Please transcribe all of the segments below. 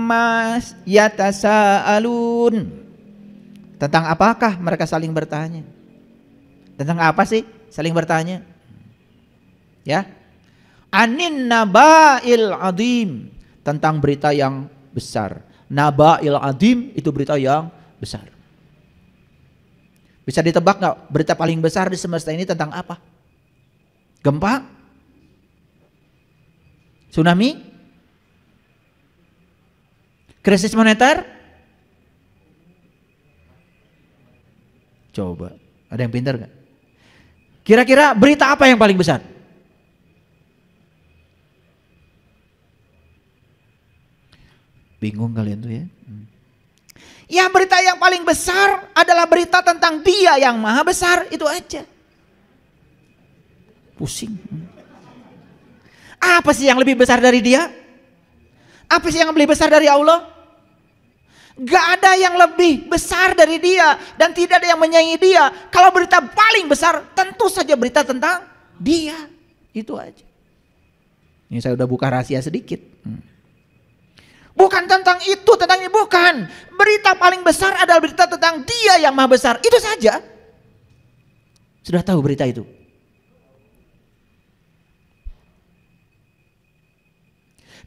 amma yatasaalun. Tentang apakah mereka saling bertanya? Tentang apa sih saling bertanya? Ya. Anin naba'il adim, tentang berita yang besar. Naba'il adim itu berita yang besar. Bisa ditebak nggak berita paling besar di semesta ini tentang apa? Gempa? Tsunami? Krisis moneter? Coba, ada yang pintar nggak? Kira-kira berita apa yang paling besar? Bingung kalian tuh ya? Ya, berita yang paling besar adalah berita tentang Dia yang maha besar, itu aja. Pusing. Apa sih yang lebih besar dari Dia? Apa sih yang lebih besar dari Allah? Gak ada yang lebih besar dari Dia, dan tidak ada yang menyaingi Dia. Kalau berita paling besar tentu saja berita tentang Dia. Itu aja. Ini saya udah buka rahasia sedikit. Bukan tentang itu, tentang ini bukan. Berita paling besar adalah berita tentang Dia yang maha besar. Itu saja. Sudah tahu berita itu?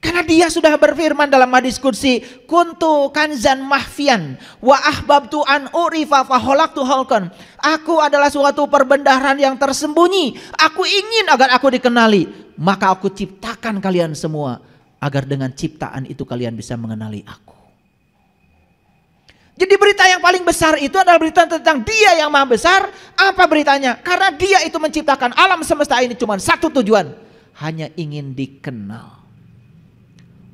Karena Dia sudah berfirman dalam hadis qudsi, kuntu kanzan mahfian wa ahbabtu an urifa fa khalaqtu khalqan. Aku adalah suatu perbendaharaan yang tersembunyi. Aku ingin agar aku dikenali, maka aku ciptakan kalian semua agar dengan ciptaan itu kalian bisa mengenali aku. Jadi berita yang paling besar itu adalah berita tentang Dia yang maha besar. Apa beritanya? Karena Dia itu menciptakan alam semesta ini cuma satu tujuan, hanya ingin dikenal.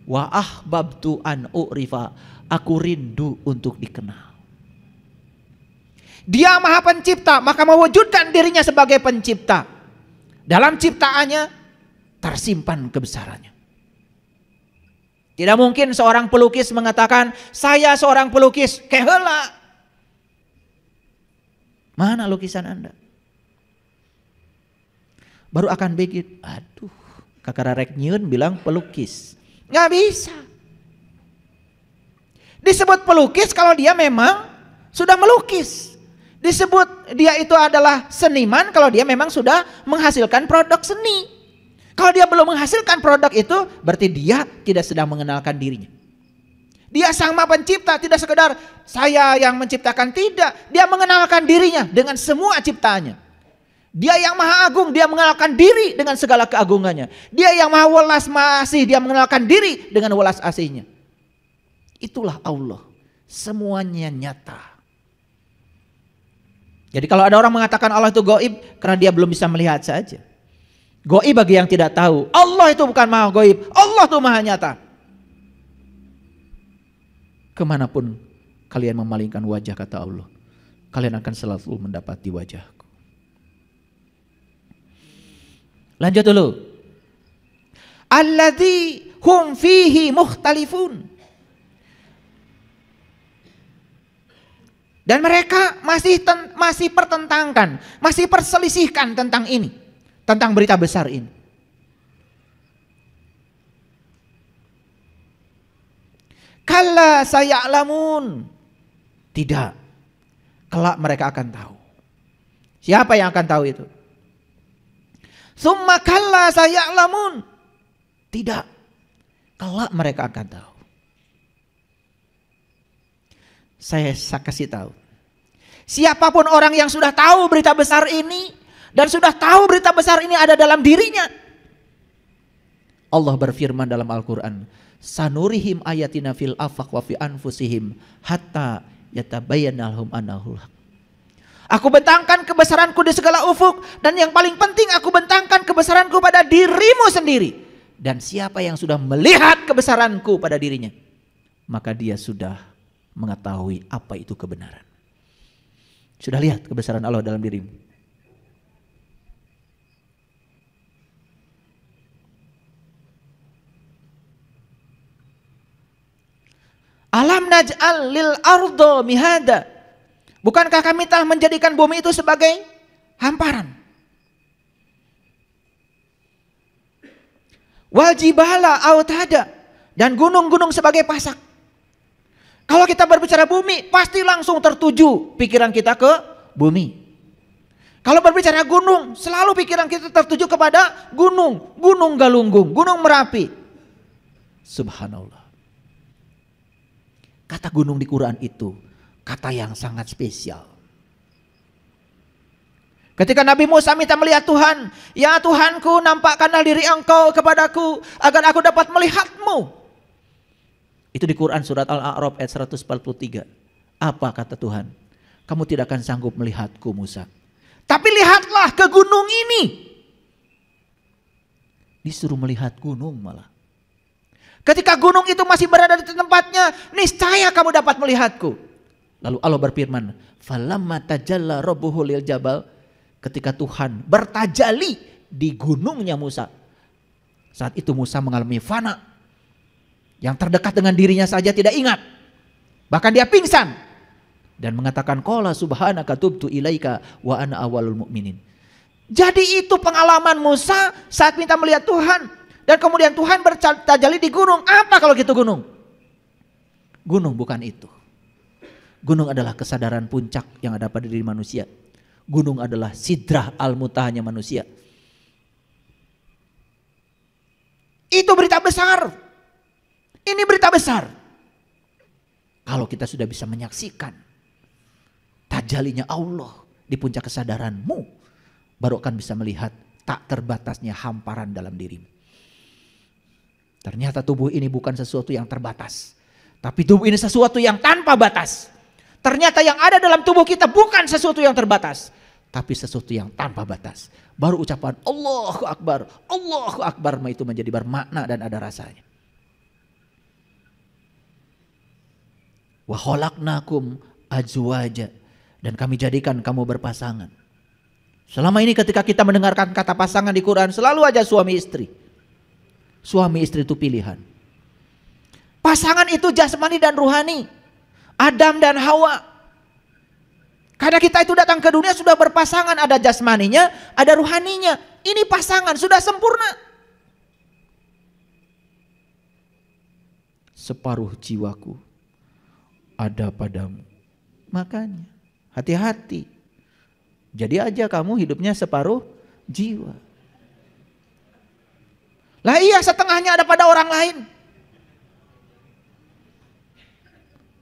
Wa ahbabtu an urifa, aku rindu untuk dikenal. Dia maha pencipta, maka mewujudkan dirinya sebagai pencipta. Dalam ciptaannya tersimpan kebesarannya. Tidak mungkin seorang pelukis mengatakan, saya seorang pelukis, keheula. Mana lukisan Anda? Baru akan bikin, aduh, kakak rarek nyieun bilang pelukis. Nggak bisa. Disebut pelukis kalau dia memang sudah melukis. Disebut dia itu adalah seniman kalau dia memang sudah menghasilkan produk seni. Kalau dia belum menghasilkan produk itu, berarti dia tidak sedang mengenalkan dirinya. Dia sang maha pencipta, tidak sekedar saya yang menciptakan, tidak. Dia mengenalkan dirinya dengan semua ciptaannya. Dia yang maha agung, dia mengenalkan diri dengan segala keagungannya. Dia yang maha welas asih, dia mengenalkan diri dengan welas asihnya. Itulah Allah, semuanya nyata. Jadi kalau ada orang mengatakan Allah itu gaib, karena dia belum bisa melihat saja. Gaib bagi yang tidak tahu, Allah itu bukan maha gaib, Allah itu maha nyata. Kemanapun kalian memalingkan wajah, kata Allah, kalian akan selalu mendapati wajahku. Lanjut dulu. Alladzi hum fihi mukhtalifun. Dan mereka masih pertentangkan, masih perselisihkan tentang ini, tentang berita besar ini. Kalla saya'lamun. Tidak. Kelak mereka akan tahu. Siapa yang akan tahu itu? Summa kalla saya'lamun. Tidak. Kelak mereka akan tahu. Saya kasih tahu. Siapapun orang yang sudah tahu berita besar ini, dan sudah tahu berita besar ini ada dalam dirinya, Allah berfirman dalam Al-Quran, sanurihim ayatina fil afaq wa fi anfusihim hatta yatabayyana lahum annahul haq. Aku bentangkan kebesaranku di segala ufuk, dan yang paling penting aku bentangkan kebesaranku pada dirimu sendiri. Dan siapa yang sudah melihat kebesaranku pada dirinya, maka dia sudah mengetahui apa itu kebenaran. Sudah lihat kebesaran Allah dalam dirimu? Alam naj'al lil ardo mihada. Bukankah kami telah menjadikan bumi itu sebagai hamparan? Wal jibala autada, dan gunung-gunung sebagai pasak. Kalau kita berbicara bumi, pasti langsung tertuju pikiran kita ke bumi. Kalau berbicara gunung, selalu pikiran kita tertuju kepada gunung. Gunung Galunggung, Gunung Merapi. Subhanallah. Kata gunung di Quran itu kata yang sangat spesial. Ketika Nabi Musa minta melihat Tuhan, ya Tuhanku, nampakkanlah diri Engkau kepadaku agar aku dapat melihatmu. Itu di Quran surat Al-A'raf ayat 143. Apa kata Tuhan? Kamu tidak akan sanggup melihatku Musa. Tapi lihatlah ke gunung ini. Disuruh melihat gunung malah. Ketika gunung itu masih berada di tempatnya, niscaya kamu dapat melihatku. Lalu Allah berfirman, falamma tajalla rabbuhu lil jabal, ketika Tuhan bertajali di gunungnya Musa. Saat itu Musa mengalami fana. Yang terdekat dengan dirinya saja tidak ingat. Bahkan dia pingsan. Dan mengatakan, qala subhanaka tubtu ilaika wa ana awwalul mu'minin. Jadi itu pengalaman Musa saat minta melihat Tuhan. Dan kemudian Tuhan bertajali di gunung. Apa kalau gitu gunung? Gunung bukan itu. Gunung adalah kesadaran puncak yang ada pada diri manusia. Gunung adalah sidrah al-muntahanya manusia. Itu berita besar. Ini berita besar. Kalau kita sudah bisa menyaksikan tajalinya Allah di puncak kesadaranmu, baru akan bisa melihat tak terbatasnya hamparan dalam dirimu. Ternyata tubuh ini bukan sesuatu yang terbatas, tapi tubuh ini sesuatu yang tanpa batas. Ternyata yang ada dalam tubuh kita bukan sesuatu yang terbatas, tapi sesuatu yang tanpa batas. Baru ucapan Allahu Akbar itu menjadi bermakna dan ada rasanya. Wa khalaqnakum azwaja, dan kami jadikan kamu berpasangan. Selama ini ketika kita mendengarkan kata pasangan di Quran, selalu aja suami istri. Suami istri itu pilihan. Pasangan itu jasmani dan ruhani. Adam dan Hawa. Karena kita itu datang ke dunia sudah berpasangan, ada jasmaninya, ada ruhaninya. Ini pasangan sudah sempurna. Separuh jiwaku ada padamu. Makanya hati-hati. Jadi aja kamu hidupnya separuh jiwa. Lah iya, setengahnya ada pada orang lain.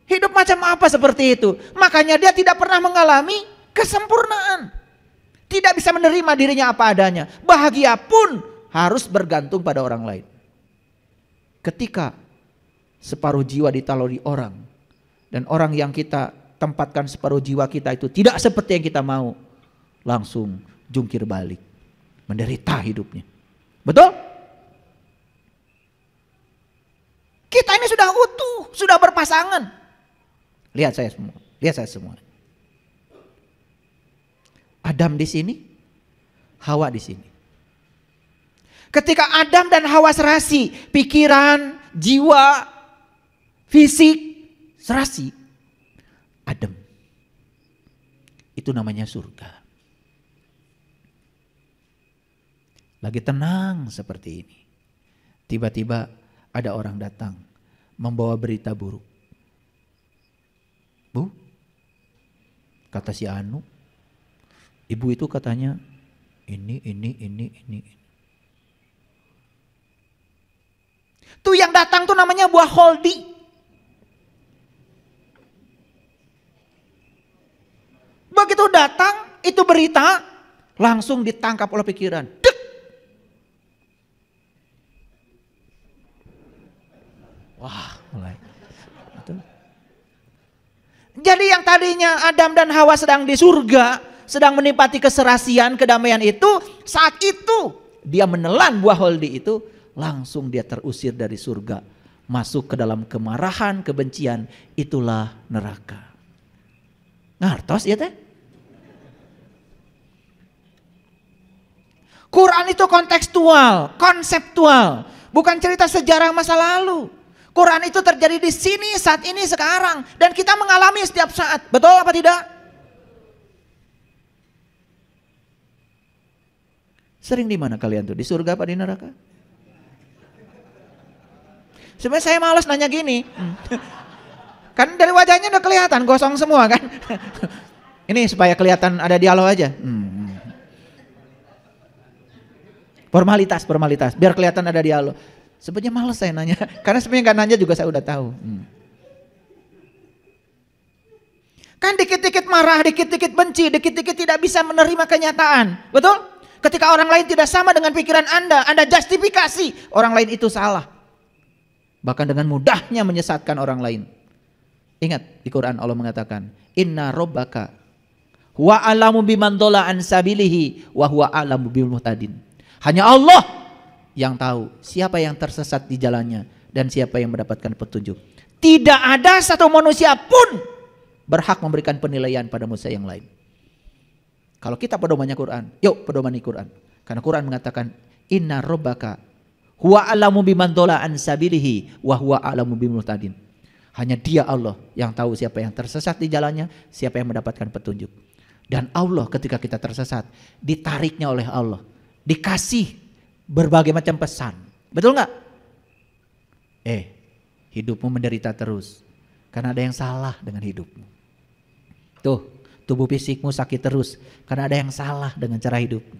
Hidup macam apa seperti itu? Makanya dia tidak pernah mengalami kesempurnaan. Tidak bisa menerima dirinya apa adanya. Bahagia pun harus bergantung pada orang lain. Ketika separuh jiwa ditaruh di orang, dan orang yang kita tempatkan separuh jiwa kita itu tidak seperti yang kita mau, langsung jungkir balik, menderita hidupnya. Betul? Kita ini sudah utuh, sudah berpasangan. Lihat saya semua. Adam di sini, Hawa di sini. Ketika Adam dan Hawa serasi, pikiran, jiwa, fisik serasi, adem. Itu namanya surga. Lagi tenang seperti ini. Tiba-tiba ada orang datang membawa berita buruk. Bu, kata si Anu, ibu itu katanya ini. Tuh yang datang tuh namanya buah holdi. Begitu datang itu berita, langsung ditangkap oleh pikiran. Dek. Wah, mulai. Jadi yang tadinya Adam dan Hawa sedang di surga, sedang menikmati keserasian, kedamaian itu, saat itu dia menelan buah holdi itu, langsung dia terusir dari surga, masuk ke dalam kemarahan, kebencian, itulah neraka. Ngartos ya teh? Quran itu kontekstual, konseptual, bukan cerita sejarah masa lalu. Quran itu terjadi di sini, saat ini, sekarang. Dan kita mengalami setiap saat. Betul apa tidak? Sering di mana kalian tuh? Di surga apa di neraka? Sebenarnya saya malas nanya gini. Kan dari wajahnya udah kelihatan gosong semua kan. Ini supaya kelihatan ada dialog aja. Formalitas, biar kelihatan ada dialog. Sebenarnya males saya nanya, karena sebenarnya nggak nanya juga saya udah tahu. Kan dikit-dikit marah, dikit-dikit benci, dikit-dikit tidak bisa menerima kenyataan. Betul? Ketika orang lain tidak sama dengan pikiran Anda justifikasi orang lain itu salah. Bahkan dengan mudahnya menyesatkan orang lain. Ingat di Quran Allah mengatakan, Inna robbaka wa alamu biman dola an sabilihi wa huwa alamu bil muhtadin. Hanya Allah yang tahu siapa yang tersesat di jalannya dan siapa yang mendapatkan petunjuk. Tidak ada satu manusia pun berhak memberikan penilaian pada manusia yang lain. Kalau kita pedomannya Quran, yuk pedomani Quran. Karena Quran mengatakan inna robbaka huwa alamu biman dola an sabilihi wa huwa alamu bil muhtadin. Hanya Dia Allah yang tahu siapa yang tersesat di jalannya, siapa yang mendapatkan petunjuk. Dan Allah ketika kita tersesat, ditariknya oleh Allah, dikasih berbagai macam pesan. Betul nggak? Hidupmu menderita terus karena ada yang salah dengan hidupmu. Tuh, tubuh fisikmu sakit terus karena ada yang salah dengan cara hidupmu.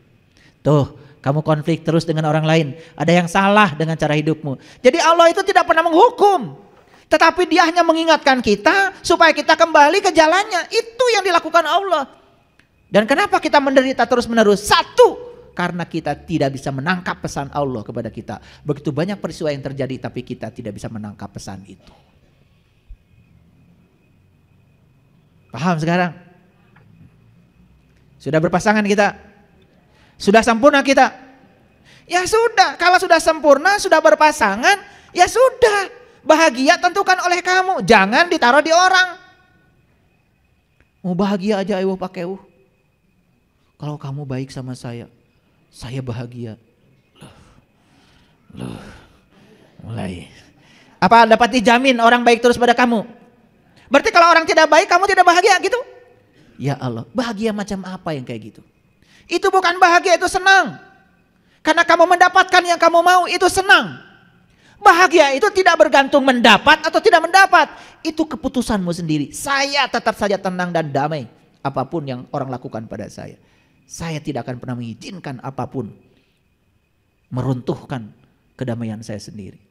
Tuh, kamu konflik terus dengan orang lain, ada yang salah dengan cara hidupmu. Jadi Allah itu tidak pernah menghukum, tetapi Dia hanya mengingatkan kita supaya kita kembali ke jalannya. Itu yang dilakukan Allah. Dan kenapa kita menderita terus-menerus? Satu, karena kita tidak bisa menangkap pesan Allah kepada kita. Begitu banyak peristiwa yang terjadi tapi kita tidak bisa menangkap pesan itu. Paham sekarang? Sudah berpasangan kita? Sudah sempurna kita? Ya sudah, kalau sudah sempurna, sudah berpasangan, ya sudah. Bahagia tentukan oleh kamu, jangan ditaruh di orang. Mau bahagia aja ayo pakai Kalau kamu baik sama saya bahagia. Loh, mulai. Apa dapat dijamin orang baik terus pada kamu? Berarti kalau orang tidak baik kamu tidak bahagia gitu? Ya Allah, bahagia macam apa yang kayak gitu? Itu bukan bahagia, itu senang. Karena kamu mendapatkan yang kamu mau, itu senang. Bahagia itu tidak bergantung mendapat atau tidak mendapat. Itu keputusanmu sendiri. Saya tetap saja tenang dan damai apapun yang orang lakukan pada saya. Saya tidak akan pernah mengizinkan apapun meruntuhkan kedamaian saya sendiri.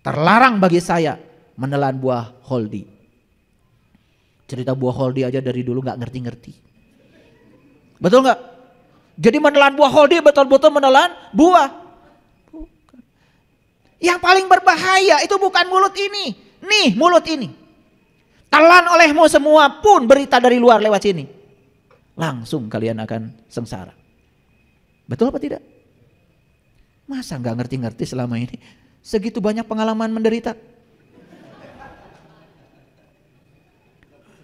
Terlarang bagi saya menelan buah holdi. Cerita buah holdi aja dari dulu gak ngerti-ngerti. Betul gak? Jadi menelan buah holdi betul-betul menelan buah. Bukan. Yang paling berbahaya itu bukan mulut ini. Nih mulut ini. Telan olehmu semua pun berita dari luar lewat sini. Langsung kalian akan sengsara. Betul apa tidak? Masa gak ngerti-ngerti selama ini? Segitu banyak pengalaman menderita.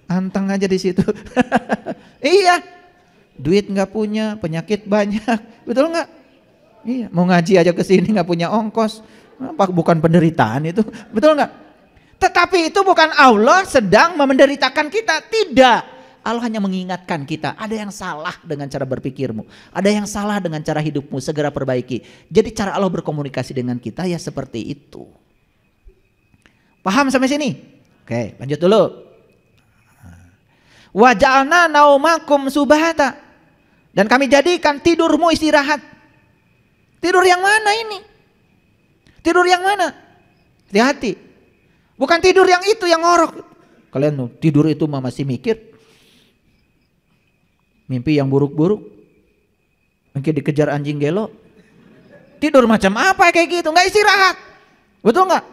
Anteng aja di situ. Iya. Duit nggak punya, penyakit banyak. Betul nggak? Iya. Mau ngaji aja ke sini nggak punya ongkos. Apa bukan penderitaan itu? Betul nggak? Tetapi itu bukan Allah sedang menderitakan kita. Tidak. Allah hanya mengingatkan kita. Ada yang salah dengan cara berpikirmu. Ada yang salah dengan cara hidupmu. Segera perbaiki. Jadi cara Allah berkomunikasi dengan kita ya seperti itu. Paham sampai sini? Oke, lanjut dulu. Wa ja'alna naumakum subhata. Dan kami jadikan tidurmu istirahat. Tidur yang mana ini? Tidur yang mana? Hati-hati. Bukan tidur yang itu yang ngorok. Kalian tidur itu masih mikir. Mimpi yang buruk-buruk. Mungkin dikejar anjing gelo. Tidur macam apa kayak gitu? Nggak istirahat. Betul nggak?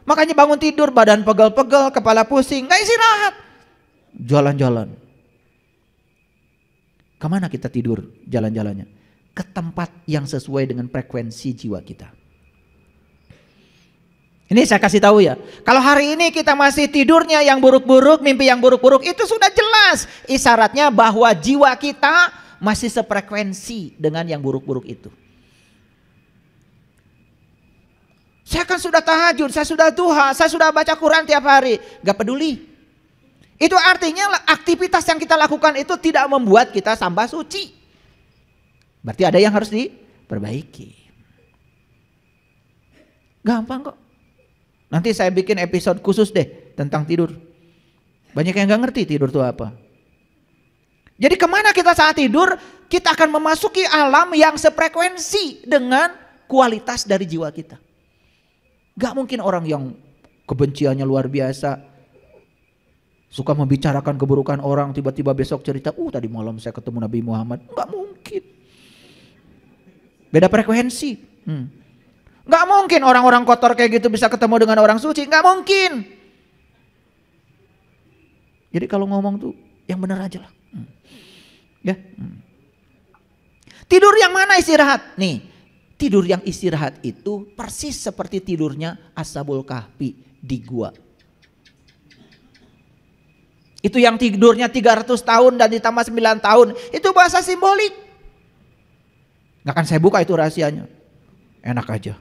Makanya bangun tidur badan pegel-pegel, kepala pusing, nggak istirahat. Jalan-jalan. Kemana kita tidur jalan-jalannya? Ke tempat yang sesuai dengan frekuensi jiwa kita. Ini saya kasih tahu ya. Kalau hari ini kita masih tidurnya yang buruk-buruk, mimpi yang buruk-buruk, itu sudah jelas isyaratnya bahwa jiwa kita masih sefrekuensi dengan yang buruk-buruk itu. Saya kan sudah tahajud, saya sudah duha, saya sudah baca Quran tiap hari, gak peduli. Itu artinya aktivitas yang kita lakukan itu tidak membuat kita tambah suci. Berarti ada yang harus diperbaiki. Gampang kok. Nanti saya bikin episode khusus deh tentang tidur. Banyak yang gak ngerti tidur itu apa. Jadi kemana kita saat tidur? Kita akan memasuki alam yang sefrekuensi dengan kualitas dari jiwa kita. Gak mungkin orang yang kebenciannya luar biasa, suka membicarakan keburukan orang, tiba-tiba besok cerita, tadi malam saya ketemu Nabi Muhammad. Gak mungkin. Beda frekuensi. Gak mungkin orang-orang kotor kayak gitu bisa ketemu dengan orang suci. Gak mungkin. Jadi kalau ngomong tuh yang benar aja lah. Ya. Tidur yang mana istirahat? Nih, tidur yang istirahat itu persis seperti tidurnya Ashabul Kahfi di gua. Itu yang tidurnya 300 tahun dan ditambah 9 tahun. Itu bahasa simbolik. Gak akan saya buka itu rahasianya. Enak aja.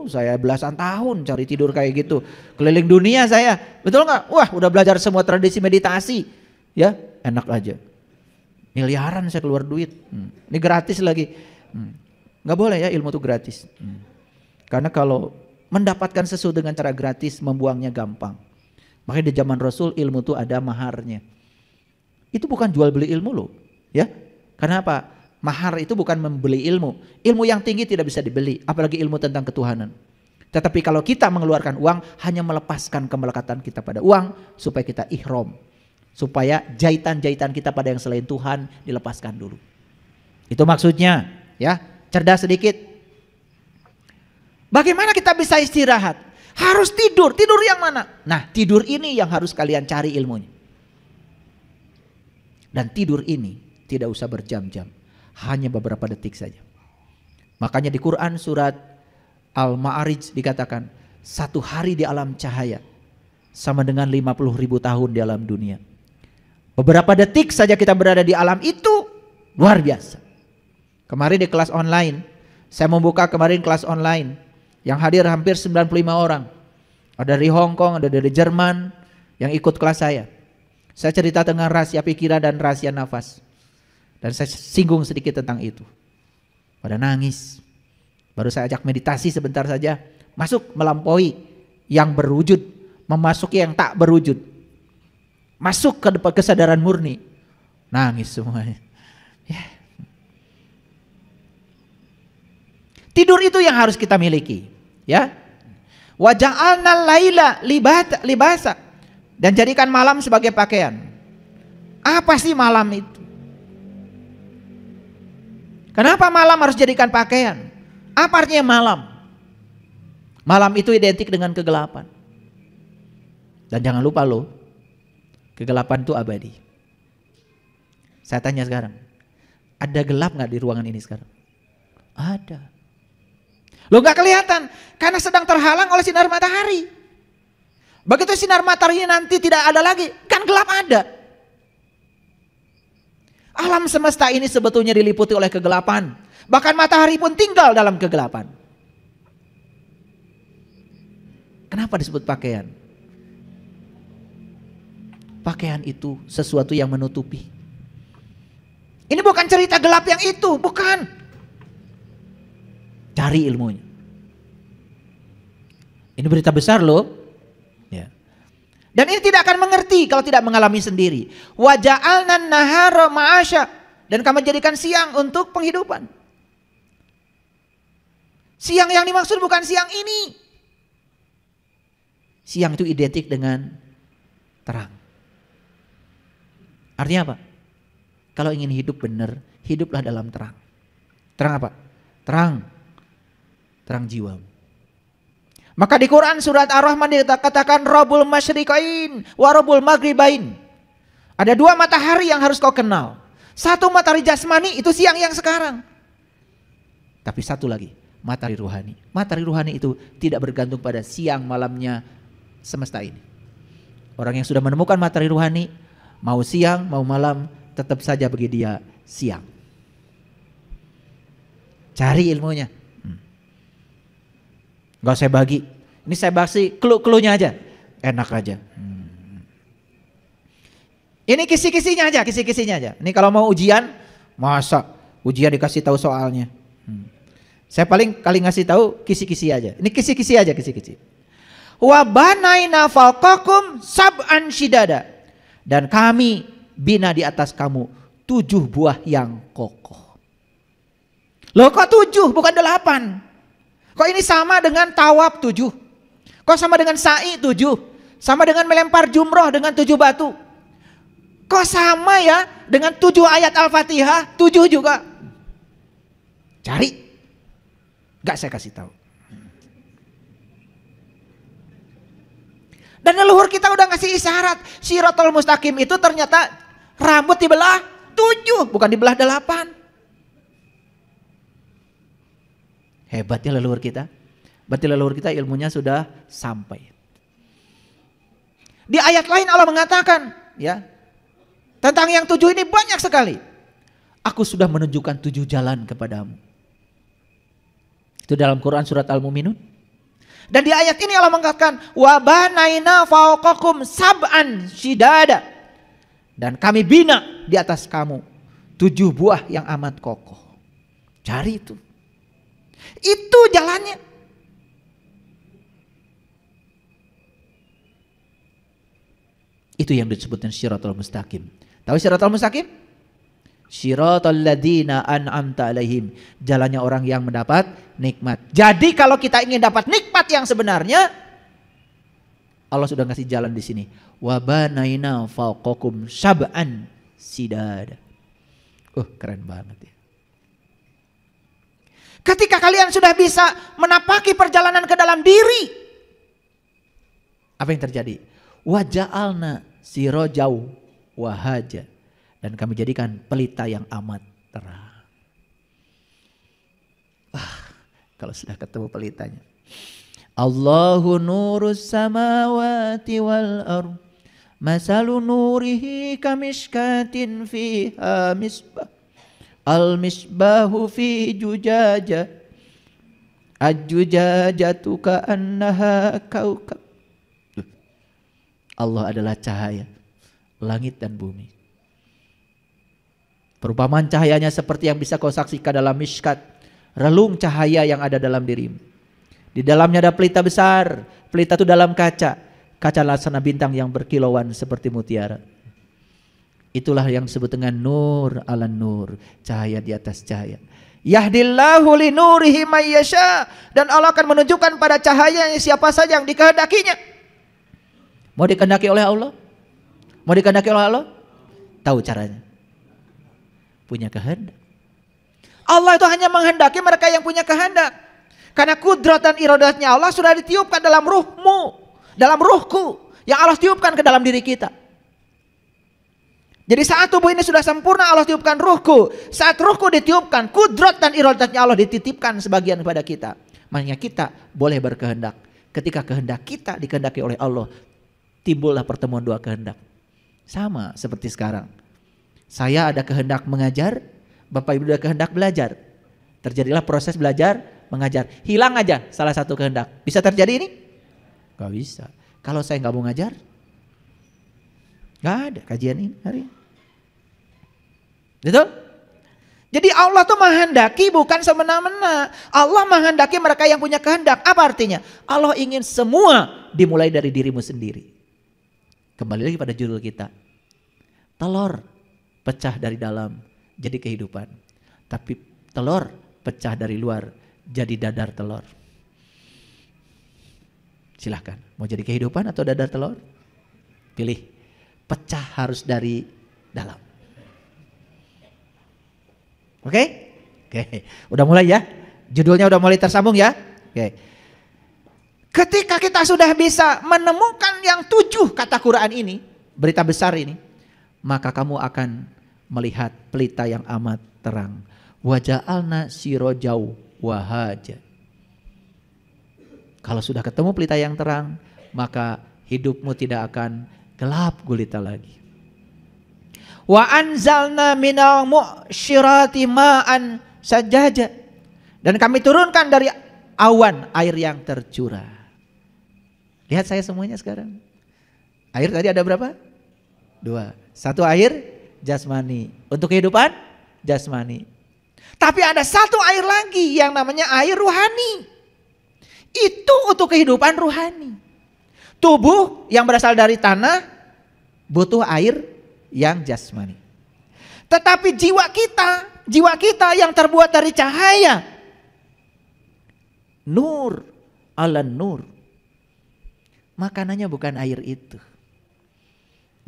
Saya belasan tahun cari tidur kayak gitu. Keliling dunia saya. Betul gak? Wah, udah belajar semua tradisi meditasi. Ya, enak aja. Miliaran saya keluar duit. Ini gratis lagi. Gak boleh ya ilmu itu gratis. Karena kalau mendapatkan sesuatu dengan cara gratis, membuangnya gampang. Makanya di zaman Rasul ilmu itu ada maharnya. Itu bukan jual beli ilmu loh. Ya, karena apa? Mahar itu bukan membeli ilmu. Ilmu yang tinggi tidak bisa dibeli. Apalagi ilmu tentang ketuhanan. Tetapi kalau kita mengeluarkan uang, hanya melepaskan kemelekatan kita pada uang. Supaya kita ihram. Supaya jahitan-jahitan kita pada yang selain Tuhan dilepaskan dulu. Itu maksudnya, ya. Cerdas sedikit. Bagaimana kita bisa istirahat? Harus tidur. Tidur yang mana? Nah, tidur ini yang harus kalian cari ilmunya. Dan tidur ini tidak usah berjam-jam. Hanya beberapa detik saja. Makanya di Quran surat Al-Ma'arij dikatakan, 1 hari di alam cahaya sama dengan 50.000 tahun di alam dunia. Beberapa detik saja kita berada di alam itu luar biasa. Kemarin di kelas online, saya membuka kemarin kelas online. Yang hadir hampir 95 orang. Ada dari Hong Kong, ada dari Jerman yang ikut kelas saya. Saya cerita tentang rahasia pikiran dan rahasia nafas. Dan saya singgung sedikit tentang itu. Pada nangis. Baru saya ajak meditasi sebentar saja. Masuk melampaui yang berwujud. Memasuki yang tak berwujud. Masuk ke depan kesadaran murni. Nangis semuanya. Ya. Tidur itu yang harus kita miliki. Ya. Wa ja'alnal laila libasa. Dan jadikan malam sebagai pakaian. Apa sih malam itu? Kenapa malam harus jadikan pakaian? Apa artinya malam? Malam itu identik dengan kegelapan. Dan jangan lupa loh, kegelapan itu abadi. Saya tanya sekarang, ada gelap gak di ruangan ini sekarang? Ada. Loh gak kelihatan, karena sedang terhalang oleh sinar matahari. Begitu sinar matahari nanti tidak ada lagi, kan gelap ada. Alam semesta ini sebetulnya diliputi oleh kegelapan. Bahkan matahari pun tinggal dalam kegelapan. Kenapa disebut pakaian? Pakaian itu sesuatu yang menutupi. Ini bukan cerita gelap yang itu, bukan. Cari ilmunya. Ini berita besar loh. Ya. Dan ini tidak akan mengerti kalau tidak mengalami sendiri. Wa ja'alnan nahara ma'asya. Dan kami jadikan siang untuk penghidupan. Siang yang dimaksud bukan siang ini. Siang itu identik dengan terang. Artinya apa? Kalau ingin hidup benar, hiduplah dalam terang. Terang apa? Terang jiwa. Maka di Quran surat Ar-Rahman dikatakan Rabbul Masyriqain wa Rabbul Maghribain. Ada 2 matahari yang harus kau kenal. Satu matahari jasmani itu siang yang sekarang. Tapi satu lagi, matahari ruhani. Matahari ruhani itu tidak bergantung pada siang malamnya semesta ini. Orang yang sudah menemukan matahari ruhani, mau siang mau malam tetap saja bagi dia siang. Cari ilmunya. Gak saya bagi. Ini saya bagi clue-cluenya aja. Enak aja. Ini kisi-kisinya aja. Ini kalau mau ujian, masa ujian dikasih tahu soalnya. Saya paling kali ngasih tahu kisi-kisi aja. Ini kisi-kisi aja, kisi-kisi. Wa banaina fawqakum sab'an shidada. Dan kami bina di atas kamu 7 buah yang kokoh. Loh kok 7 bukan 8? Kok ini sama dengan tawaf 7? Kok sama dengan sa'i 7? Sama dengan melempar jumroh dengan 7 batu? Kok sama ya dengan 7 ayat Al-Fatihah 7 juga? Cari. Gak saya kasih tahu. Dan leluhur kita udah ngasih isyarat. Shiratal mustaqim itu ternyata rambut dibelah 7, bukan dibelah 8. Hebatnya leluhur kita. Berarti leluhur kita ilmunya sudah sampai. Di ayat lain Allah mengatakan, ya, tentang yang 7 ini banyak sekali. Aku sudah menunjukkan 7 jalan kepadamu. Itu dalam Quran surat Al-Mu'minun. Dan di ayat ini Allah mengatakan, wa banaina fawqakum sab'an shidada. Dan kami bina di atas kamu 7 buah yang amat kokoh. Cari itu. Itu jalannya. Itu yang disebutkan Shiratal Mustaqim. Tahu Shiratal Mustaqim? Shiratal ladzina an'amta alaihim. Jalannya orang yang mendapat nikmat. Jadi kalau kita ingin dapat nikmat yang sebenarnya, Allah sudah ngasih jalan di sini. Wa banaina fawqakum sab'an shidada. Keren banget ya. Ketika kalian sudah bisa menapaki perjalanan ke dalam diri, apa yang terjadi? Wa ja'alna sirajau wahaja. Dan kami jadikan pelita yang amat terang. Kalau sudah ketemu pelitanya. Allahu nurus samawati wal ardh. Masalu nurihi kamishkatin fiha misbah. Al misbahu fi jujaja. Al-jujajatu ka'annaha kaukab. Allah adalah cahaya langit dan bumi. Perumpamaan cahayanya seperti yang bisa kau saksikan dalam mishkat, relung cahaya yang ada dalam dirimu. Di dalamnya ada pelita besar, pelita itu dalam kaca, kaca laksana bintang yang berkilauan seperti mutiara. Itulah yang disebut dengan nur ala nur, cahaya di atas cahaya. Yahdillahu li nurihi may yasha, dan Allah akan menunjukkan pada cahayanya siapa saja yang dikehendakinya. Mau dikehendaki oleh Allah? Mau dikehendaki oleh Allah? Tahu caranya. Punya kehendak. Allah itu hanya menghendaki mereka yang punya kehendak. Karena kudrat dan iradatnya Allah sudah ditiupkan dalam ruhmu, dalam ruhku, yang Allah tiupkan ke dalam diri kita. Jadi saat tubuh ini sudah sempurna, Allah tiupkan ruhku. Saat ruhku ditiupkan, kudrat dan iradatnya Allah dititipkan sebagian kepada kita. Makanya kita boleh berkehendak. Ketika kehendak kita dikehendaki oleh Allah, timbullah pertemuan 2 kehendak. Sama seperti sekarang. Saya ada kehendak mengajar, Bapak Ibu ada kehendak belajar. Terjadilah proses belajar, mengajar. Hilang aja salah satu kehendak. Bisa terjadi ini? Gak bisa. Kalau saya gak mau ngajar, gak ada kajian ini hari ini. Betul? Jadi Allah tuh menghendaki bukan semena-mena. Allah menghendaki mereka yang punya kehendak. Apa artinya? Allah ingin semua dimulai dari dirimu sendiri. Kembali lagi pada judul kita. Telur pecah dari dalam jadi kehidupan. Tapi telur pecah dari luar jadi dadar telur. Silahkan. Mau jadi kehidupan atau dadar telur? Pilih. Pecah harus dari dalam. Oke? Oke. Udah mulai ya? Judulnya udah mulai tersambung ya? Oke. Ketika kita sudah bisa menemukan yang 7 kata Quran ini, berita besar ini, maka kamu akan melihat pelita yang amat terang. Wa ja'alna sirajau wahaja. Kalau sudah ketemu pelita yang terang, maka hidupmu tidak akan gelap gulita lagi. Wa anzalna minal mu'syirati ma'an sajjaja. Dan kami turunkan dari awan air yang tercurah. Lihat saya semuanya sekarang. Air tadi ada berapa? 2. 1 air jasmani. Untuk kehidupan jasmani. Tapi ada satu air lagi yang namanya air ruhani. Itu untuk kehidupan ruhani. Tubuh yang berasal dari tanah butuh air yang jasmani. Tetapi jiwa kita yang terbuat dari cahaya, nur ala nur, makanannya bukan air itu.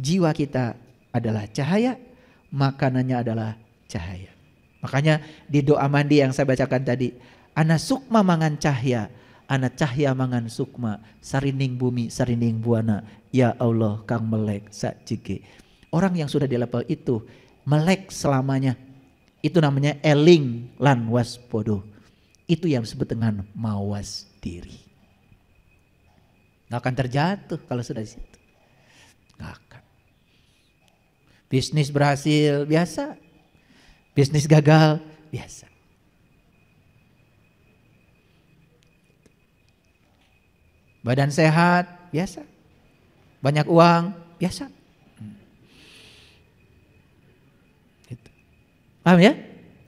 Jiwa kita adalah cahaya, makanannya adalah cahaya. Makanya di doa mandi yang saya bacakan tadi, ana sukma mangan cahya, ana cahya mangan sukma, sarining bumi sarining buana, ya Allah kang melek sakjike. Orang yang sudah di level itu melek selamanya, itu namanya eling lan waspodo. Itu yang disebut dengan mawas diri. Gak akan terjatuh kalau sudah di situ. Gak akan. Bisnis berhasil biasa. Bisnis gagal biasa. Badan sehat biasa. Banyak uang biasa. Gitu. Paham ya?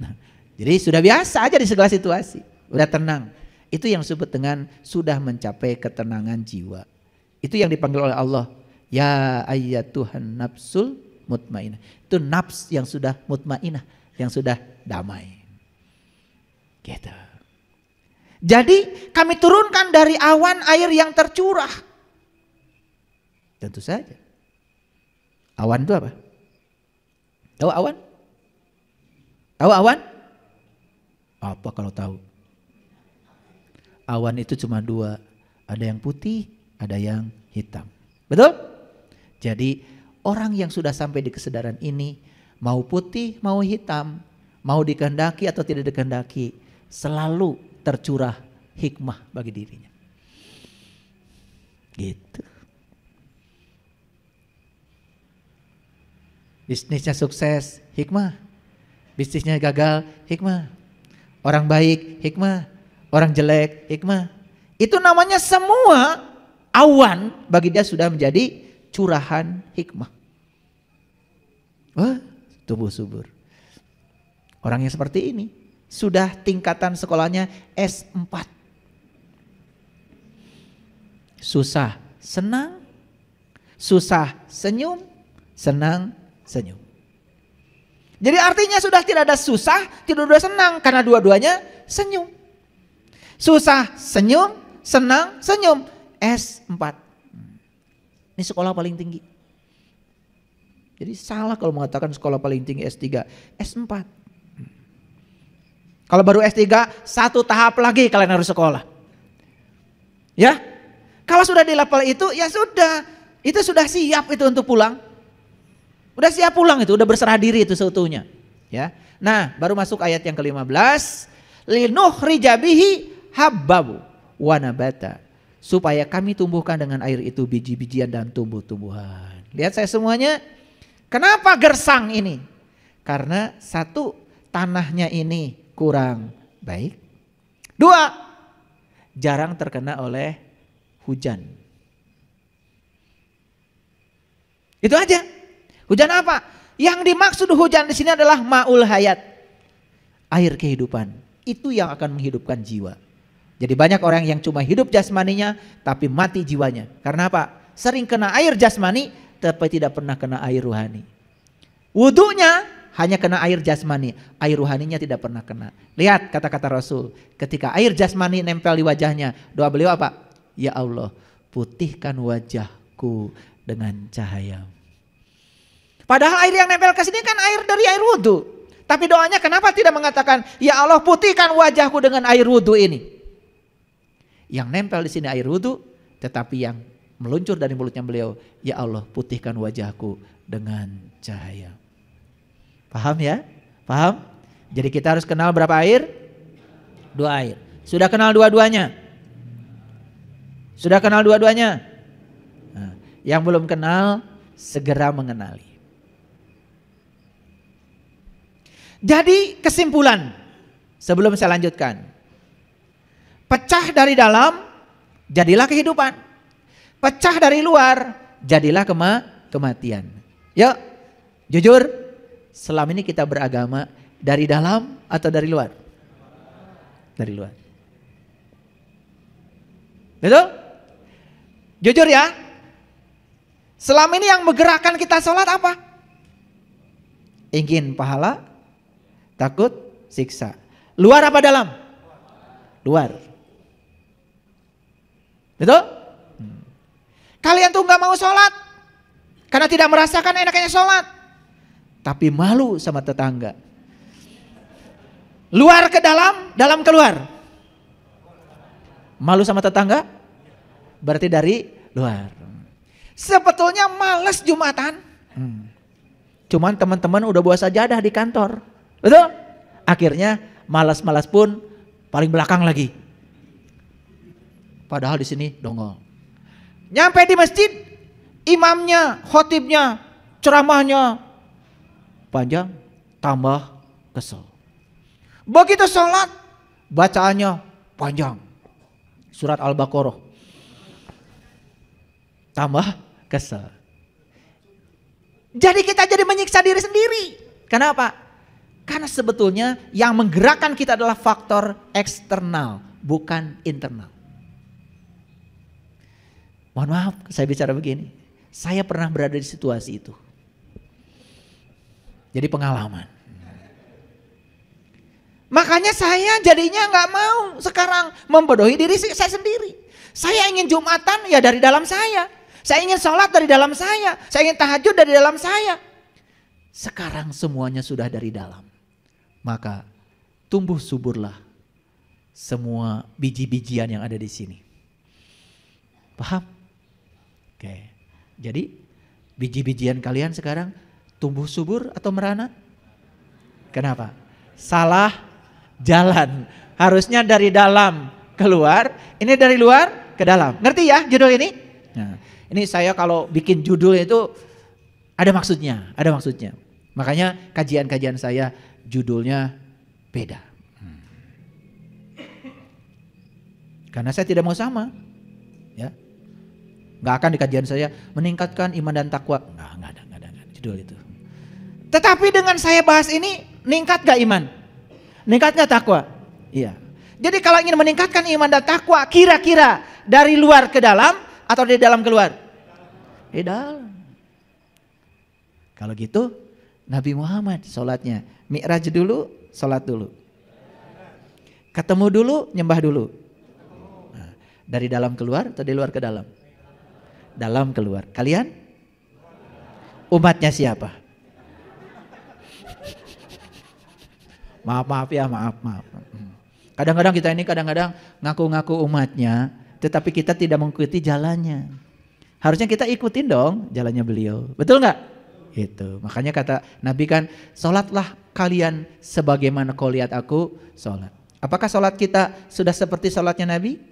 Nah, jadi sudah biasa aja di segala situasi. Udah tenang. Itu yang disebut dengan sudah mencapai ketenangan jiwa. Itu yang dipanggil oleh Allah. Ya ayyatuhan nafsul mutmainah. Itu nafs yang sudah mutmainah, yang sudah damai. Gitu. Jadi kami turunkan dari awan air yang tercurah. Tentu saja. Awan itu apa? Tahu awan? Tahu awan? Apa kalau tahu? Awan itu cuma dua. Ada yang putih, ada yang hitam. Betul? Jadi orang yang sudah sampai di kesadaran ini, mau putih, mau hitam, mau dikehendaki atau tidak dikehendaki, selalu tercurah hikmah bagi dirinya. Gitu. Bisnisnya sukses, hikmah. Bisnisnya gagal, hikmah. Orang baik, hikmah. Orang jelek, hikmah. Itu namanya semua awan bagi dia sudah menjadi curahan hikmah. Wah, tubuh subur. Orang yang seperti ini sudah tingkatan sekolahnya S4. Susah, senang. Susah, senyum. Senang, senyum. Jadi artinya sudah tidak ada susah, tidak ada senang, karena dua-duanya senyum. Susah, senyum, senang, senyum. S4. Ini sekolah paling tinggi. Jadi salah kalau mengatakan sekolah paling tinggi S3, S4. Kalau baru S3, satu tahap lagi kalian harus sekolah. Ya, kalau sudah di level itu, ya sudah. Itu sudah siap itu untuk pulang. Udah siap pulang itu, udah berserah diri itu seutuhnya. Ya, nah baru masuk ayat yang ke-15. Linukhrija bihi habbabu wa nabata. Supaya kami tumbuhkan dengan air itu biji-bijian dan tumbuh-tumbuhan. Lihat saya semuanya. Kenapa gersang ini? Karena satu, tanahnya ini kurang baik. Dua, jarang terkena oleh hujan. Itu aja. Hujan apa? Yang dimaksud hujan di sini adalah ma'ul hayat. Air kehidupan. Itu yang akan menghidupkan jiwa. Jadi banyak orang yang cuma hidup jasmaninya tapi mati jiwanya. Karena apa? Sering kena air jasmani tapi tidak pernah kena air ruhani. Wudunya hanya kena air jasmani, air ruhaninya tidak pernah kena. Lihat kata-kata Rasul, ketika air jasmani nempel di wajahnya, doa beliau apa? Ya Allah, putihkan wajahku dengan cahaya. Padahal air yang nempel ke sini kan air dari air wudu. Tapi doanya kenapa tidak mengatakan, ya Allah putihkan wajahku dengan air wudu ini? Yang nempel di sini air wudu, tetapi yang meluncur dari mulutnya beliau, ya Allah putihkan wajahku dengan cahaya. Paham ya? Paham? Jadi kita harus kenal berapa air? 2 air. Sudah kenal dua-duanya? Sudah kenal dua-duanya? Nah, yang belum kenal segera mengenali. Jadi kesimpulan sebelum saya lanjutkan. Pecah dari dalam jadilah kehidupan. Pecah dari luar jadilah kematian. Yuk, jujur selama ini kita beragama Dari dalam atau dari luar? Dari luar. Betul? Jujur ya. Selama ini yang menggerakkan kita sholat apa? Ingin pahala, takut siksa. Luar apa dalam? Luar. Betul? Kalian tuh gak mau sholat karena tidak merasakan enaknya sholat, tapi malu sama tetangga. Luar ke dalam, dalam keluar. Malu sama tetangga? Berarti dari luar. Sebetulnya males Jumatan. Cuman teman-teman udah bawa sajadah di kantor. Betul? Akhirnya malas-malas pun paling belakang lagi. Padahal di sini dongol. Nyampe di masjid, imamnya, khotibnya, ceramahnya panjang, tambah kesel. Begitu sholat, bacaannya panjang. Surat Al-Baqarah. Tambah kesel. Jadi kita jadi menyiksa diri sendiri. Kenapa? Karena sebetulnya yang menggerakkan kita adalah faktor eksternal, bukan internal. Mohon maaf saya bicara begini. Saya pernah berada di situasi itu. Jadi pengalaman. Makanya saya jadinya gak mau sekarang membodohi diri saya sendiri. Saya ingin Jumatan ya dari dalam saya. Saya ingin sholat dari dalam saya. Saya ingin tahajud dari dalam saya. Sekarang semuanya sudah dari dalam. Maka tumbuh suburlah semua biji-bijian yang ada di sini. Paham? Oke. Jadi biji-bijian kalian sekarang tumbuh subur atau merana? Kenapa? Salah jalan. Harusnya dari dalam keluar, ini dari luar ke dalam. Ngerti ya judul ini? Nah, ini saya kalau bikin judul itu ada maksudnya, ada maksudnya. Makanya kajian-kajian saya judulnya beda. Karena saya tidak mau sama. Ya. Gak akan di kajian saya meningkatkan iman dan takwa. Nggak ada judul itu. Tetapi dengan saya bahas ini, meningkat gak iman? Meningkat gak takwa? Iya. Jadi kalau ingin meningkatkan iman dan takwa, kira-kira dari luar ke dalam atau dari dalam keluar? Di dalam. Kalau gitu Nabi Muhammad sholatnya mi'raj dulu, sholat dulu. Ketemu dulu, nyembah dulu. Nah, dari dalam keluar atau dari luar ke dalam? Dalam keluar. Kalian? Umatnya siapa? Maaf ya, maaf. Kadang-kadang kita ini ngaku-ngaku umatnya, tetapi kita tidak mengikuti jalannya. Harusnya kita ikutin dong jalannya beliau. Betul nggak? Itu. Makanya kata Nabi kan, sholatlah kalian sebagaimana kau lihat aku sholat. Apakah sholat kita sudah seperti sholatnya Nabi?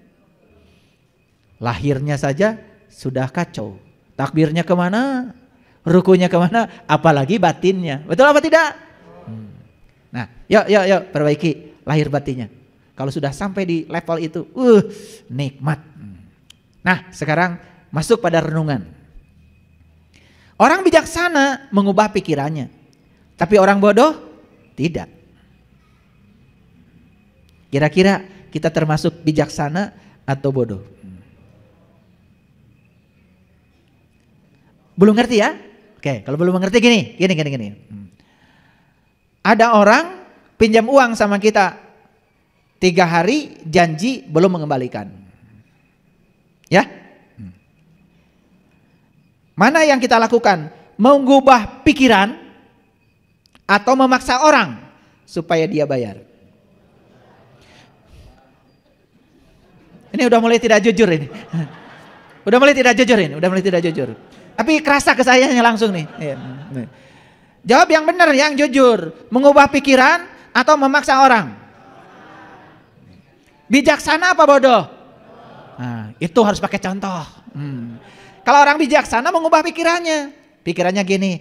Lahirnya saja sudah kacau. Takbirnya kemana? Rukunya kemana? Apalagi batinnya. Betul apa tidak? Nah, yuk perbaiki lahir batinnya. Kalau sudah sampai di level itu, nikmat. Nah, sekarang masuk pada renungan. Orang bijaksana mengubah pikirannya, tapi orang bodoh tidak. Kira-kira kita termasuk bijaksana atau bodoh? Belum ngerti ya? Oke, kalau belum mengerti gini. Ada orang pinjam uang sama kita 3 hari, janji belum mengembalikan. Ya? Mana yang kita lakukan? Mengubah pikiran atau memaksa orang supaya dia bayar? Ini udah mulai tidak jujur ini. Udah mulai tidak jujur. Tapi kerasa ke saya langsung nih. Jawab yang benar, yang jujur. Mengubah pikiran atau memaksa orang? Bijaksana apa bodoh? Nah, itu harus pakai contoh. Kalau orang bijaksana mengubah pikirannya. Pikirannya gini,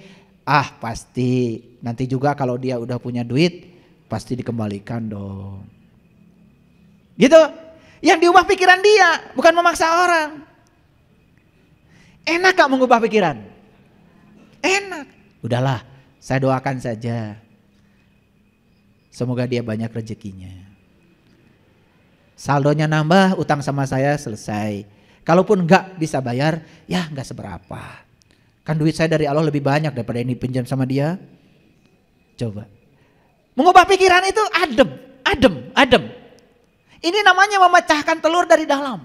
pasti nanti juga kalau dia udah punya duit pasti dikembalikan dong. Gitu. Yang diubah pikiran dia, bukan memaksa orang. Enak gak mengubah pikiran? Enak. Udahlah, saya doakan saja. Semoga dia banyak rezekinya. Saldonya nambah, utang sama saya selesai. Kalaupun enggak bisa bayar, ya enggak seberapa. Kan duit saya dari Allah lebih banyak daripada ini pinjam sama dia. Coba. Mengubah pikiran itu adem. Ini namanya memecahkan telur dari dalam.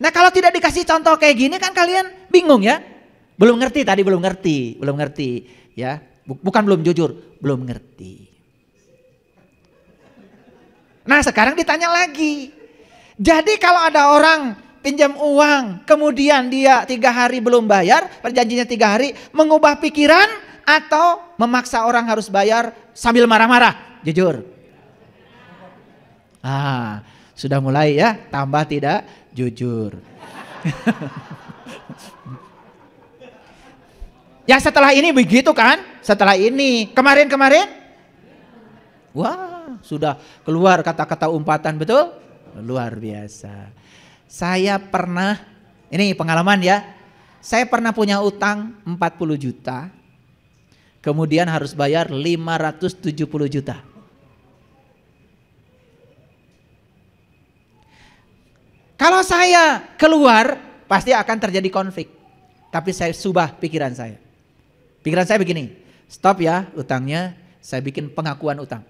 Nah kalau tidak dikasih contoh kayak gini kan kalian bingung ya. Belum ngerti ya. Bukan belum jujur, belum ngerti. Nah sekarang ditanya lagi. Jadi kalau ada orang pinjam uang, kemudian dia 3 hari belum bayar, perjanjiannya 3 hari, mengubah pikiran atau memaksa orang harus bayar sambil marah-marah? Jujur. Sudah mulai ya, tambah tidak jujur. Ya setelah ini begitu kan? Setelah ini, kemarin-kemarin? Wah. Sudah keluar kata-kata umpatan, betul? Luar biasa. Saya pernah, ini pengalaman ya. Saya pernah punya utang 40 juta. Kemudian harus bayar 570 juta. Kalau saya keluar pasti akan terjadi konflik. Tapi saya subah pikiran saya. Pikiran saya begini, stop ya utangnya, saya bikin pengakuan utang.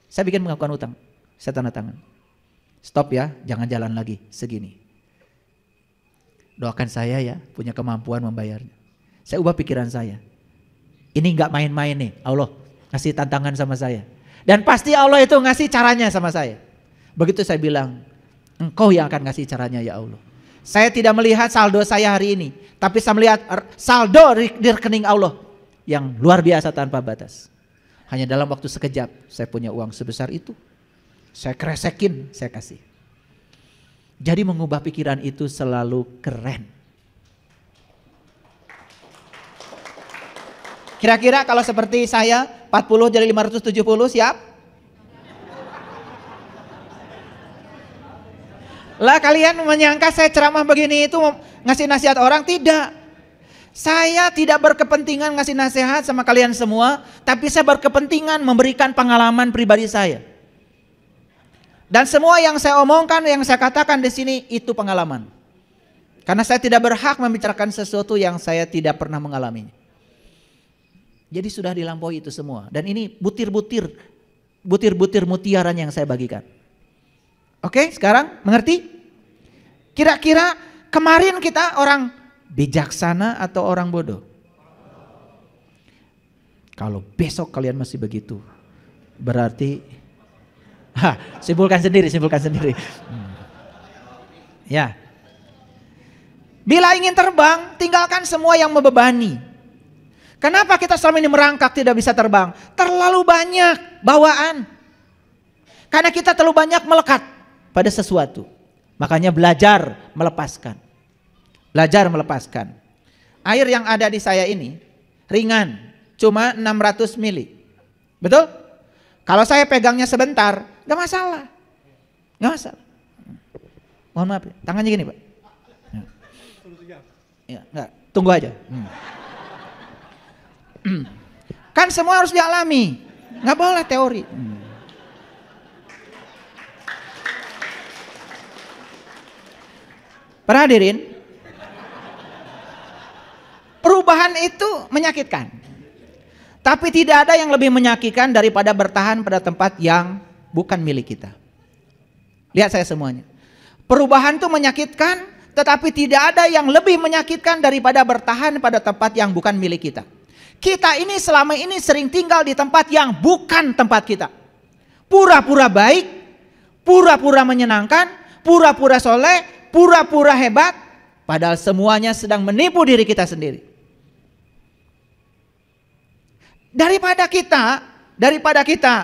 Saya bikin pengakuan utang, saya tanda tangan. Stop ya, jangan jalan lagi segini. Doakan saya ya, punya kemampuan membayarnya. Saya ubah pikiran saya. Ini gak main-main nih, Allah ngasih tantangan sama saya. Dan pasti Allah itu ngasih caranya sama saya. Begitu saya bilang, Engkau yang akan ngasih caranya ya Allah. Saya tidak melihat saldo saya hari ini, tapi saya melihat saldo di rekening Allah yang luar biasa tanpa batas. Hanya dalam waktu sekejap saya punya uang sebesar itu. Saya kresekin, saya kasih. Jadi mengubah pikiran itu selalu keren. Kira-kira kalau seperti saya 40 jadi 570 siap? Lah kalian menyangka saya ceramah begini itu ngasih nasihat orang? Tidak. Saya tidak berkepentingan ngasih nasihat sama kalian semua, tapi saya berkepentingan memberikan pengalaman pribadi saya. Dan semua yang saya omongkan, yang saya katakan di sini itu pengalaman. Karena saya tidak berhak membicarakan sesuatu yang saya tidak pernah mengalaminya. Jadi sudah dilampaui itu semua. Dan ini butir-butir mutiara yang saya bagikan. Oke, sekarang mengerti? Kira-kira kemarin kita orang bijaksana atau orang bodoh? Kalau besok kalian masih begitu, berarti simpulkan sendiri. Ya. Bila ingin terbang, tinggalkan semua yang membebani. Kenapa kita selama ini merangkak tidak bisa terbang? Terlalu banyak bawaan. Karena kita terlalu banyak melekat pada sesuatu. Makanya belajar melepaskan. Air yang ada di saya ini ringan, cuma 600 mili. Betul? Kalau saya pegangnya sebentar, gak masalah. Mohon maaf, tangannya gini Pak. Ya, enggak, tunggu aja. Kan semua harus dialami, gak boleh teori. Para hadirin, perubahan itu menyakitkan. Tapi tidak ada yang lebih menyakitkan daripada bertahan pada tempat yang bukan milik kita. Lihat saya semuanya. Perubahan itu menyakitkan, tetapi tidak ada yang lebih menyakitkan daripada bertahan pada tempat yang bukan milik kita. Kita ini selama ini sering tinggal di tempat yang bukan tempat kita. Pura-pura baik, pura-pura menyenangkan, pura-pura soleh, pura-pura hebat, padahal semuanya sedang menipu diri kita sendiri. Daripada kita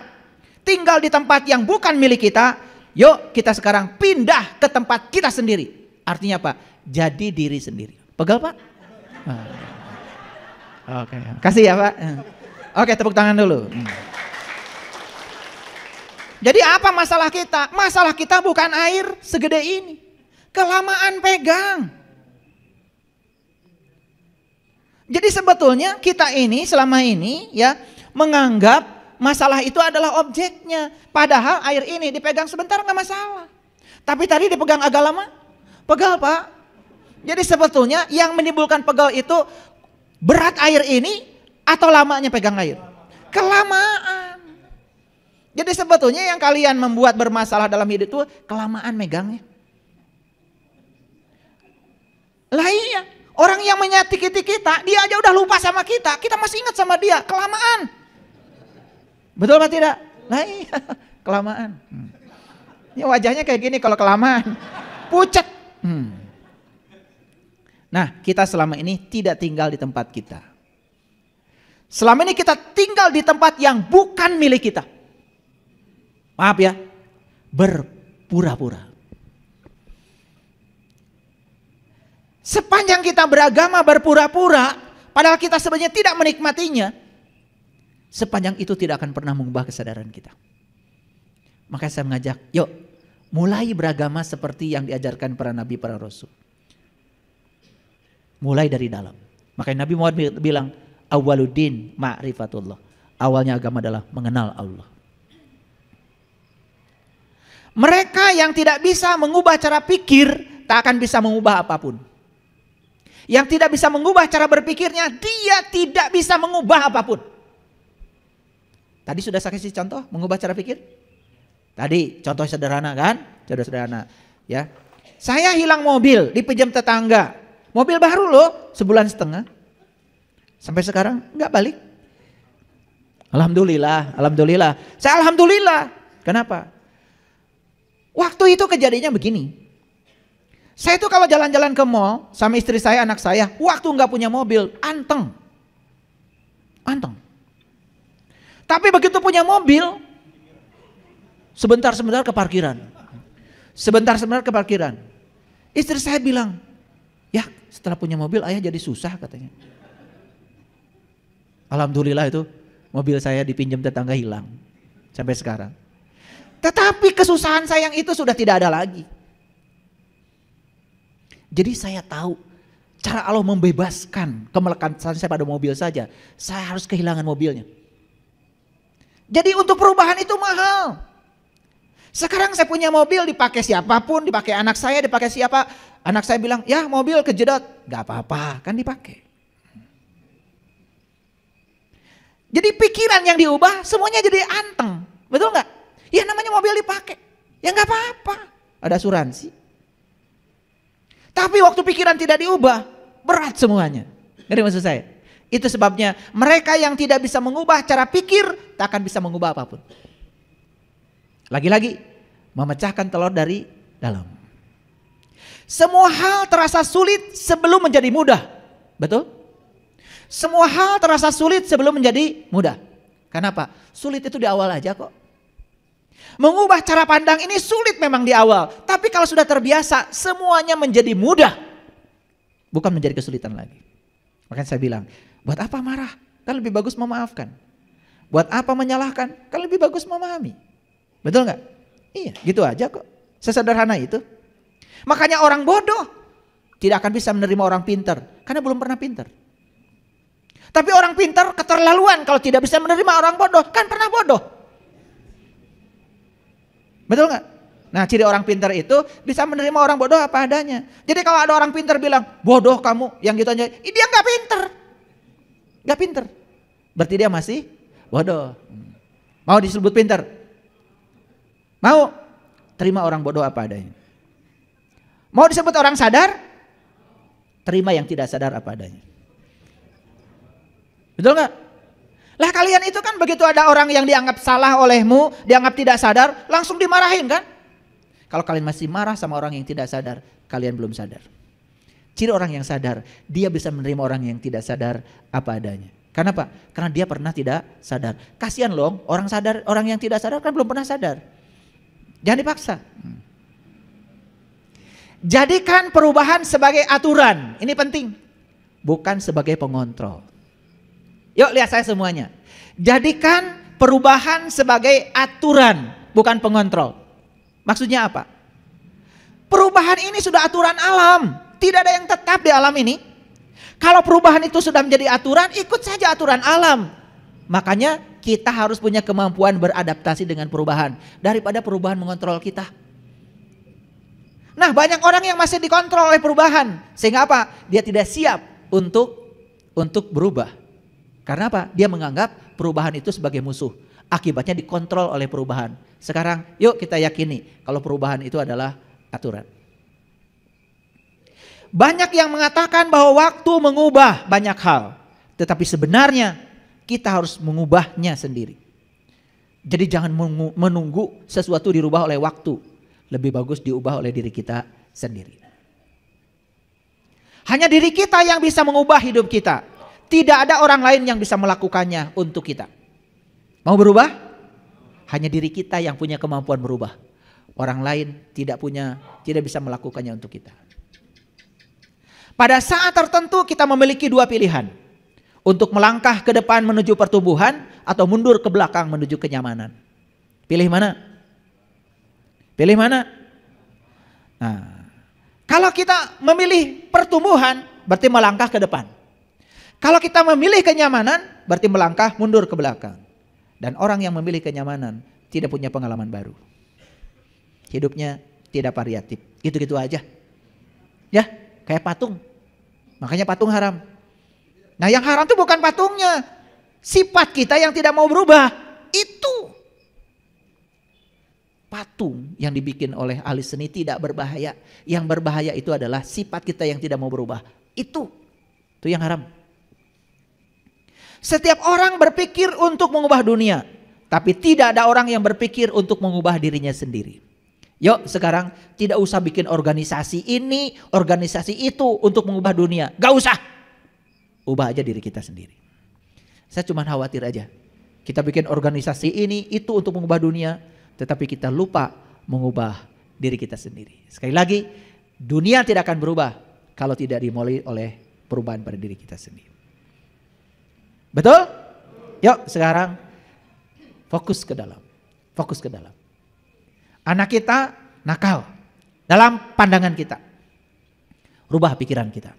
tinggal di tempat yang bukan milik kita, yuk kita sekarang pindah ke tempat kita sendiri. Artinya apa? Jadi diri sendiri. Pegal Pak? Oke, kasih ya Pak. Oke, tepuk tangan dulu. Jadi apa masalah kita? Masalah kita bukan air segede ini. Kelamaan pegang. Jadi sebetulnya kita ini selama ini ya menganggap masalah itu adalah objeknya. Padahal air ini dipegang sebentar nggak masalah. Tapi tadi dipegang agak lama, pegal Pak. Jadi sebetulnya yang menimbulkan pegal itu berat air ini atau lamanya pegang air? Kelamaan. Jadi sebetulnya yang kalian membuat bermasalah dalam hidup itu kelamaan megangnya. Lah iya, orang yang menyakiti kita, dia aja udah lupa sama kita masih ingat sama dia, kelamaan. Betul apa tidak? Lah iya, kelamaan. Ini wajahnya kayak gini kalau kelamaan, pucat. Nah, kita selama ini tidak tinggal di tempat kita. Selama ini kita tinggal di tempat yang bukan milik kita. Maaf ya, berpura-pura. Sepanjang kita beragama berpura-pura, padahal kita sebenarnya tidak menikmatinya, sepanjang itu tidak akan pernah mengubah kesadaran kita. Makanya saya mengajak, yuk mulai beragama seperti yang diajarkan para nabi, para rasul. Mulai dari dalam. Makanya Nabi Muhammad bilang, awwaluddin ma'rifatullah. Awalnya agama adalah mengenal Allah. Mereka yang tidak bisa mengubah cara pikir, tak akan bisa mengubah apapun. Yang tidak bisa mengubah cara berpikirnya, dia tidak bisa mengubah apapun. Tadi sudah saya kasih contoh mengubah cara pikir. Tadi contoh sederhana kan? Contoh sederhana. Ya, saya hilang mobil, dipinjam tetangga. Mobil baru loh, sebulan setengah. Sampai sekarang nggak balik. Alhamdulillah, alhamdulillah. Saya alhamdulillah. Kenapa? Waktu itu kejadiannya begini. Saya tuh kalau jalan-jalan ke mall sama istri saya, anak saya, waktu nggak punya mobil, anteng. Tapi begitu punya mobil, sebentar-sebentar ke parkiran. Sebentar-sebentar ke parkiran. Istri saya bilang, ya setelah punya mobil ayah jadi susah katanya. Alhamdulillah itu mobil saya dipinjam tetangga hilang. Sampai sekarang. Tetapi kesusahan saya yang itu sudah tidak ada lagi. Jadi saya tahu cara Allah membebaskan kemelekatan saya pada mobil saja. Saya harus kehilangan mobilnya. Jadi untuk perubahan itu mahal. Sekarang saya punya mobil dipakai siapapun, dipakai anak saya, dipakai siapa. Anak saya bilang, ya mobil kejedot. Gak apa-apa, kan dipakai. Jadi pikiran yang diubah semuanya jadi anteng. Betul gak? Ya namanya mobil dipakai. Ya gak apa-apa. Ada asuransi. Tapi waktu pikiran tidak diubah, berat semuanya. Ngerti maksud saya? Itu sebabnya mereka yang tidak bisa mengubah cara pikir, tak akan bisa mengubah apapun. Lagi-lagi, memecahkan telur dari dalam. Semua hal terasa sulit sebelum menjadi mudah. Betul? Semua hal terasa sulit sebelum menjadi mudah. Kenapa? Sulit itu di awal aja kok. Mengubah cara pandang ini sulit memang di awal. Tapi kalau sudah terbiasa, semuanya menjadi mudah. Bukan menjadi kesulitan lagi. Makanya saya bilang, buat apa marah? Kan lebih bagus memaafkan. Buat apa menyalahkan? Kan lebih bagus memahami. Betul gak? Iya, gitu aja kok. Sesederhana itu. Makanya orang bodoh tidak akan bisa menerima orang pintar. Karena belum pernah pintar. Tapi orang pintar keterlaluan kalau tidak bisa menerima orang bodoh. Kan pernah bodoh. Betul gak? Nah ciri orang pintar itu bisa menerima orang bodoh apa adanya. Jadi kalau ada orang pintar bilang, bodoh kamu, yang gitu aja, dia gak pintar. Gak pintar. Berarti dia masih bodoh. Mau disebut pintar? Mau? Terima orang bodoh apa adanya. Mau disebut orang sadar? Terima yang tidak sadar apa adanya. Betul gak? Lah kalian itu kan begitu ada orang yang dianggap salah olehmu, dianggap tidak sadar, langsung dimarahin kan? Kalau kalian masih marah sama orang yang tidak sadar, kalian belum sadar. Ciri orang yang sadar, dia bisa menerima orang yang tidak sadar apa adanya. Kenapa? Karena dia pernah tidak sadar. Kasihan loh, orang sadar, orang yang tidak sadar kan belum pernah sadar. Jangan dipaksa. Jadikan perubahan sebagai aturan, ini penting. Bukan sebagai pengontrol. Yuk lihat saya semuanya. Jadikan perubahan sebagai aturan, bukan pengontrol. Maksudnya apa? Perubahan ini sudah aturan alam. Tidak ada yang tetap di alam ini. Kalau perubahan itu sudah menjadi aturan, ikut saja aturan alam. Makanya kita harus punya kemampuan beradaptasi dengan perubahan daripada perubahan mengontrol kita. Nah, banyak orang yang masih dikontrol oleh perubahan. Sehingga apa? Dia tidak siap untuk berubah. Karena apa? Dia menganggap perubahan itu sebagai musuh. Akibatnya dikontrol oleh perubahan. Sekarang yuk kita yakini kalau perubahan itu adalah aturan. Banyak yang mengatakan bahwa waktu mengubah banyak hal. Tetapi sebenarnya kita harus mengubahnya sendiri. Jadi jangan menunggu sesuatu dirubah oleh waktu. Lebih bagus diubah oleh diri kita sendiri. Hanya diri kita yang bisa mengubah hidup kita. Tidak ada orang lain yang bisa melakukannya untuk kita. Mau berubah? Hanya diri kita yang punya kemampuan berubah. Orang lain tidak bisa melakukannya untuk kita. Pada saat tertentu kita memiliki dua pilihan. Untuk melangkah ke depan menuju pertumbuhan atau mundur ke belakang menuju kenyamanan. Pilih mana? Pilih mana? Nah, kalau kita memilih pertumbuhan berarti melangkah ke depan. Kalau kita memilih kenyamanan berarti melangkah mundur ke belakang. Dan orang yang memilih kenyamanan tidak punya pengalaman baru. Hidupnya tidak variatif. Gitu-gitu aja. Ya, kayak patung. Makanya patung haram. Nah, yang haram itu bukan patungnya. Sifat kita yang tidak mau berubah. Itu. Patung yang dibikin oleh ahli seni tidak berbahaya. Yang berbahaya itu adalah sifat kita yang tidak mau berubah. Itu yang haram. Setiap orang berpikir untuk mengubah dunia. Tapi tidak ada orang yang berpikir untuk mengubah dirinya sendiri. Yuk sekarang tidak usah bikin organisasi ini, organisasi itu untuk mengubah dunia. Gak usah. Ubah aja diri kita sendiri. Saya cuma khawatir aja. Kita bikin organisasi ini, itu untuk mengubah dunia. Tetapi kita lupa mengubah diri kita sendiri. Sekali lagi, dunia tidak akan berubah kalau tidak dimulai oleh perubahan pada diri kita sendiri. Betul? Yuk sekarang fokus ke dalam. Fokus ke dalam. Anak kita nakal dalam pandangan kita. Rubah pikiran kita.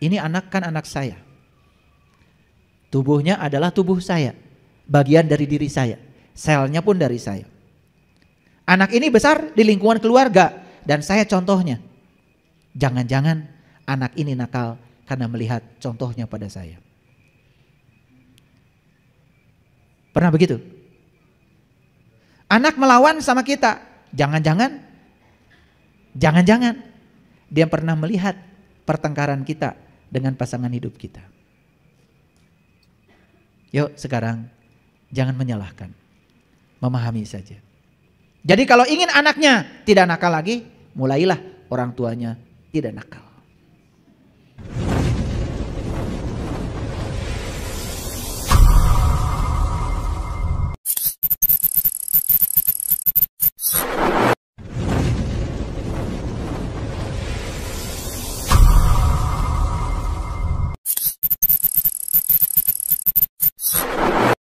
Ini anak kan anak saya. Tubuhnya adalah tubuh saya. Bagian dari diri saya. Selnya pun dari saya. Anak ini besar di lingkungan keluarga. Dan saya contohnya. Jangan-jangan anak ini nakal karena melihat contohnya pada saya. Pernah begitu? Anak melawan sama kita. Jangan-jangan dia pernah melihat pertengkaran kita dengan pasangan hidup kita. Yuk sekarang jangan menyalahkan. Memahami saja. Jadi kalau ingin anaknya tidak nakal lagi, mulailah orang tuanya tidak nakal.